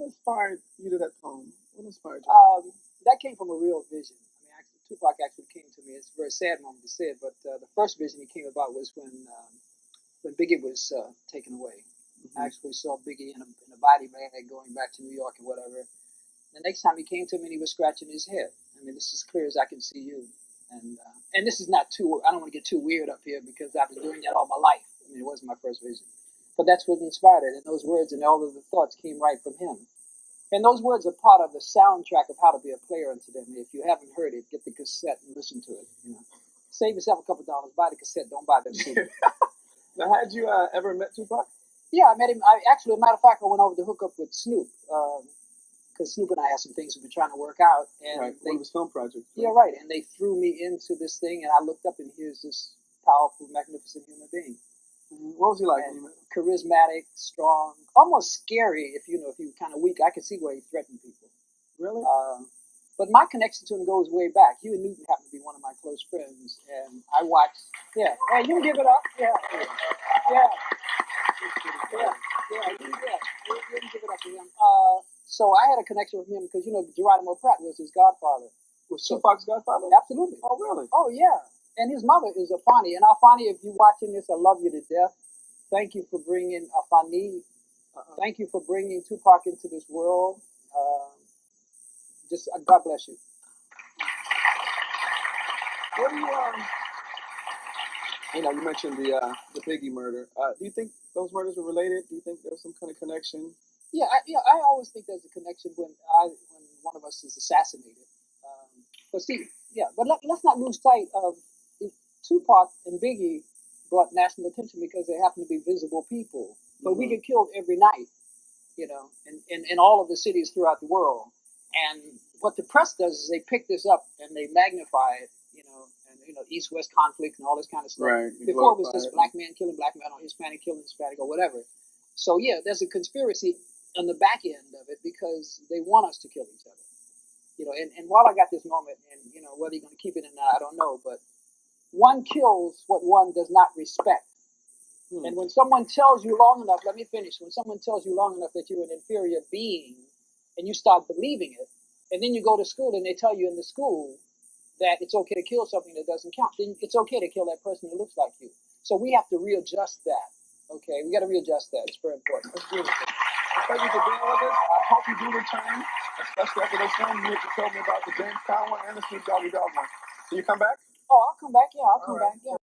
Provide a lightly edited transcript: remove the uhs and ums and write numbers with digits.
inspired you to that poem? What inspired you? That came from a real vision. I mean, actually, Tupac actually came to me. It's a very sad moment to say it, but the first vision he came about was when Biggie was taken away. I actually saw Biggie in a body bag going back to New York and whatever. The next time he came to me, he was scratching his head. I mean, this is clear as I can see you. And this is not too, I don't want to get too weird up here because I've been doing that all my life. I mean, it wasn't my first vision. But that's what inspired it. And those words and all of the thoughts came right from him. And those words are part of the soundtrack of how to be a player unto them. If you haven't heard it, get the cassette and listen to it. You know, save yourself a couple $, buy the cassette, don't buy the CD. Now, had you ever met Tupac? Yeah, I met him. Actually, as a matter of fact, I went over to hook up with Snoop because Snoop and I had some things we were trying to work out. And right, one of his film projects. Right? Yeah, right. And they threw me into this thing, and I looked up, and here's this powerful, magnificent human being. What was he like? Charismatic, strong, almost scary. If you kind of weak, I could see where he threatened people. Really? But my connection to him goes way back. Huey Newton happened to be one of my close friends, and I watched. Yeah, hey, you can give it up. Yeah. You can give it up to him. So I had a connection with him because Geronimo Pratt was his godfather. Was Tupac's godfather? Absolutely. Oh, really? Oh, yeah. And his mother is Afeni. And Afeni, if you're watching this, I love you to death. Thank you for bringing Afeni. Thank you for bringing Tupac into this world. God bless you. What do you, you mentioned the Biggie murder. Do you think those murders were related? Do you think there was some kind of connection? Yeah, I always think there's a connection when one of us is assassinated. But let's not lose sight of Tupac and Biggie brought national attention because they happen to be visible people. But we get killed every night, in all of the cities throughout the world. And what the press does is they pick this up and they magnify it, East-West conflict and all this kind of stuff. Right. Before it was just black man killing black man or Hispanic killing Hispanic or whatever. So yeah, there's a conspiracy on the back end of it because they want us to kill each other. And while I got this moment, and whether you're going to keep it or not, I don't know, but one kills what one does not respect. And when someone tells you long enough, let me finish. When someone tells you long enough that you're an inferior being and you start believing it, and then you go to school and they tell you in the school that it's okay to kill something that doesn't count, then it's okay to kill that person who looks like you. So we have to readjust that. Okay, we got to readjust that. It's very important. That's beautiful. Thank you for being with us. I hope you do return, especially after this film. You have to tell me about the James Conway and the Snoop Doggy Dogg one. Can you come back? Oh, I'll come back. Yeah, I'll come back. Yeah.